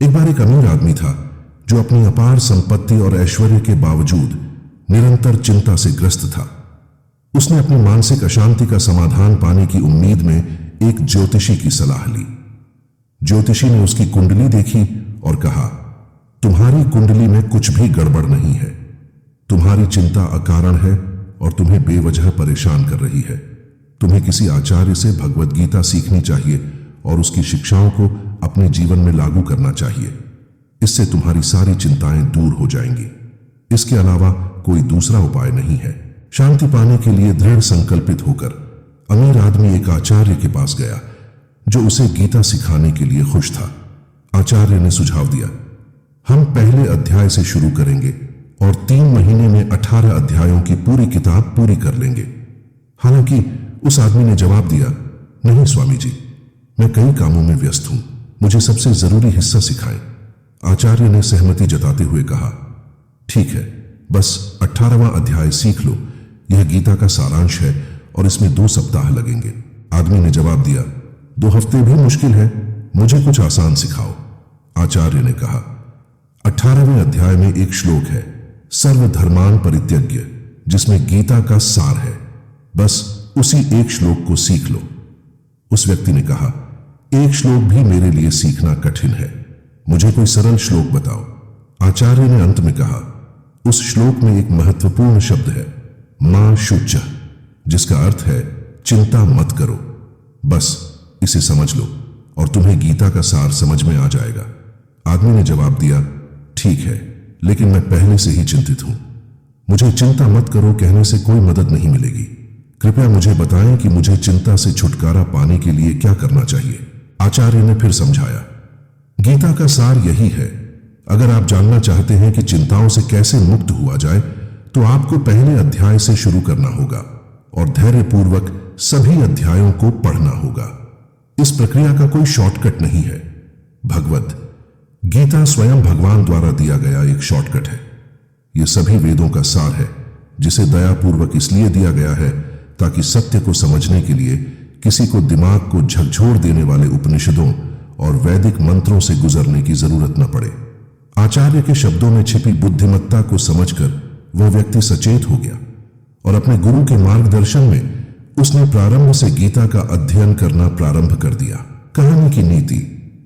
एक बार एक अमीर आदमी था जो अपनी अपार संपत्ति और ऐश्वर्य के बावजूद निरंतर चिंता से ग्रस्त था। उसने अपनी मानसिक अशांति का समाधान पाने की उम्मीद में एक ज्योतिषी की सलाह ली। ज्योतिषी ने उसकी कुंडली देखी और कहा, तुम्हारी कुंडली में कुछ भी गड़बड़ नहीं है। तुम्हारी चिंता अकारण है और तुम्हें बेवजह परेशान कर रही है। तुम्हें किसी आचार्य से भगवत गीता सीखनी चाहिए और उसकी शिक्षाओं को अपने जीवन में लागू करना चाहिए। इससे तुम्हारी सारी चिंताएं दूर हो जाएंगी। इसके अलावा कोई दूसरा उपाय नहीं है। शांति पाने के लिए दृढ़ संकल्पित होकर अमीर आदमी एक आचार्य के पास गया जो उसे गीता सिखाने के लिए खुश था। आचार्य ने सुझाव दिया, हम पहले अध्याय से शुरू करेंगे और 3 महीने में 18 अध्यायों की पूरी किताब पूरी कर लेंगे। हालांकि उस आदमी ने जवाब दिया, नहीं स्वामी जी, मैं कई कामों में व्यस्त हूं, मुझे सबसे जरूरी हिस्सा सिखाएं। आचार्य ने सहमति जताते हुए कहा, ठीक है, बस 18वां अध्याय सीख लो। यह गीता का सारांश है और इसमें 2 सप्ताह लगेंगे। आदमी ने जवाब दिया, 2 हफ्ते भी मुश्किल है, मुझे कुछ आसान सिखाओ। आचार्य ने कहा, 18वें अध्याय में एक श्लोक है, सर्वधर्मान परित्यज्य, जिसमें गीता का सार है। बस उसी एक श्लोक को सीख लो। उस व्यक्ति ने कहा, एक श्लोक भी मेरे लिए सीखना कठिन है, मुझे कोई सरल श्लोक बताओ। आचार्य ने अंत में कहा, उस श्लोक में एक महत्वपूर्ण शब्द है, मां शुच्च, जिसका अर्थ है चिंता मत करो। बस इसे समझ लो और तुम्हें गीता का सार समझ में आ जाएगा। आदमी ने जवाब दिया, ठीक है, लेकिन मैं पहले से ही चिंतित हूं। मुझे चिंता मत करो कहने से कोई मदद नहीं मिलेगी। कृपया मुझे बताएं कि मुझे चिंता से छुटकारा पाने के लिए क्या करना चाहिए। आचार्य ने फिर समझाया, गीता का सार यही है, अगर आप जानना चाहते हैं कि चिंताओं से कैसे मुक्त हुआ जाए तो आपको पहले अध्याय से शुरू करना होगा और धैर्यपूर्वक सभी अध्यायों को पढ़ना होगा। इस प्रक्रिया का कोई शॉर्टकट नहीं है। भगवत गीता स्वयं भगवान द्वारा दिया गया एक शॉर्टकट है। यह सभी वेदों का सार है, जिसे दयापूर्वक इसलिए दिया गया है ताकि सत्य को समझने के लिए किसी को दिमाग को झकझोर देने वाले उपनिषदों और वैदिक मंत्रों से गुजरने की जरूरत न पड़े। आचार्य के शब्दों में छिपी बुद्धिमत्ता को समझकर वह व्यक्ति सचेत हो गया और अपने गुरु के मार्गदर्शन में उसने प्रारंभ से गीता का अध्ययन करना प्रारंभ कर दिया। कहानी की नीति।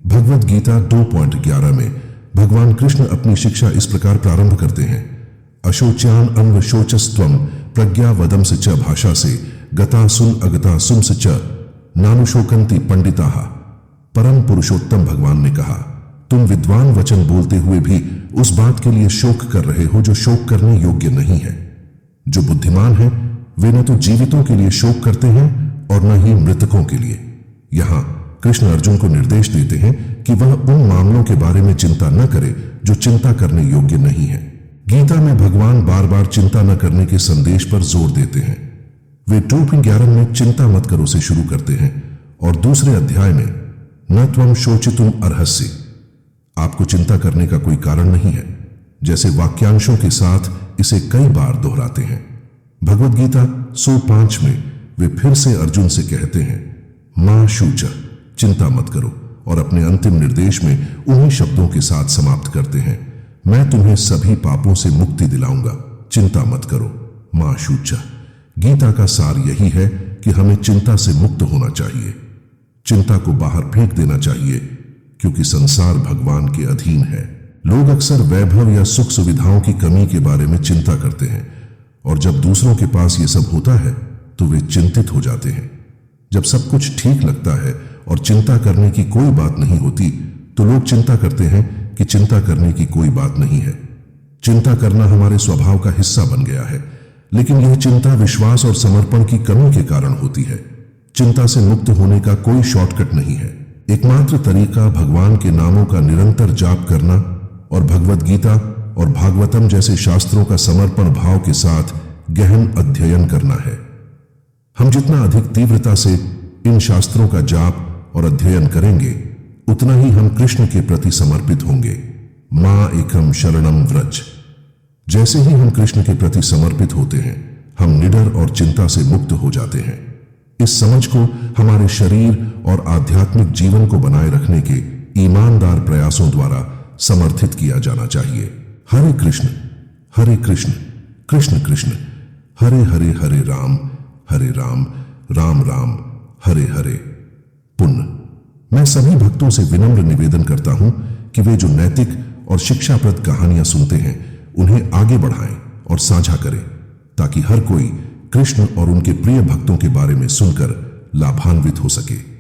भगवत गीता 2.11 में भगवान कृष्ण अपनी शिक्षा इस प्रकार प्रारंभ करते हैं, अशोच्यान अन्वशोचस्त्वम प्रज्ञा वदम से च, भाषा से गता सुन अगता सुन से च नानुशोकंती पंडिताः। परम पुरुषोत्तम भगवान ने कहा, तुम विद्वान वचन बोलते हुए भी उस बात के लिए शोक कर रहे हो जो शोक करने योग्य नहीं है। जो बुद्धिमान है वे न तो जीवितों के लिए शोक करते हैं और न ही मृतकों के लिए। यहां कृष्ण अर्जुन को निर्देश देते हैं कि वह उन मामलों के बारे में चिंता न करे जो चिंता करने योग्य नहीं है। गीता में भगवान बार बार चिंता न करने के संदेश पर जोर देते हैं। वे 2.11 में चिंता मत करो से शुरू करते हैं और दूसरे अध्याय में न त्वम शोचितुम अर्हसि, आपको चिंता करने का कोई कारण नहीं है, जैसे वाक्यांशों के साथ इसे कई बार दोहराते हैं। भगवत गीता 105 में वे फिर से अर्जुन से कहते हैं, मां शुच, चिंता मत करो, और अपने अंतिम निर्देश में उन्हीं शब्दों के साथ समाप्त करते हैं, मैं तुम्हें सभी पापों से मुक्ति दिलाऊंगा, चिंता मत करो, मां शुच। गीता का सार यही है कि हमें चिंता से मुक्त होना चाहिए, चिंता को बाहर फेंक देना चाहिए, क्योंकि संसार भगवान के अधीन है। लोग अक्सर वैभव या सुख सुविधाओं की कमी के बारे में चिंता करते हैं और जब दूसरों के पास ये सब होता है तो वे चिंतित हो जाते हैं। जब सब कुछ ठीक लगता है और चिंता करने की कोई बात नहीं होती तो लोग चिंता करते हैं कि चिंता करने की कोई बात नहीं है। चिंता करना हमारे स्वभाव का हिस्सा बन गया है, लेकिन यह चिंता विश्वास और समर्पण की कमी के कारण होती है। चिंता से मुक्त होने का कोई शॉर्टकट नहीं है। एकमात्र तरीका भगवान के नामों का निरंतर जाप करना और भगवत गीता और भागवतम जैसे शास्त्रों का समर्पण भाव के साथ गहन अध्ययन करना है। हम जितना अधिक तीव्रता से इन शास्त्रों का जाप और अध्ययन करेंगे उतना ही हम कृष्ण के प्रति समर्पित होंगे। मां एकम शरणम व्रज। जैसे ही हम कृष्ण के प्रति समर्पित होते हैं हम निडर और चिंता से मुक्त हो जाते हैं। इस समझ को हमारे शरीर और आध्यात्मिक जीवन को बनाए रखने के ईमानदार प्रयासों द्वारा समर्थित किया जाना चाहिए। हरे कृष्ण कृष्ण कृष्ण हरे हरे, हरे राम राम राम हरे हरे। पुण्य। मैं सभी भक्तों से विनम्र निवेदन करता हूं कि वे जो नैतिक और शिक्षाप्रद कहानियां सुनते हैं उन्हें आगे बढ़ाएं और साझा करें, ताकि हर कोई कृष्ण और उनके प्रिय भक्तों के बारे में सुनकर लाभान्वित हो सके।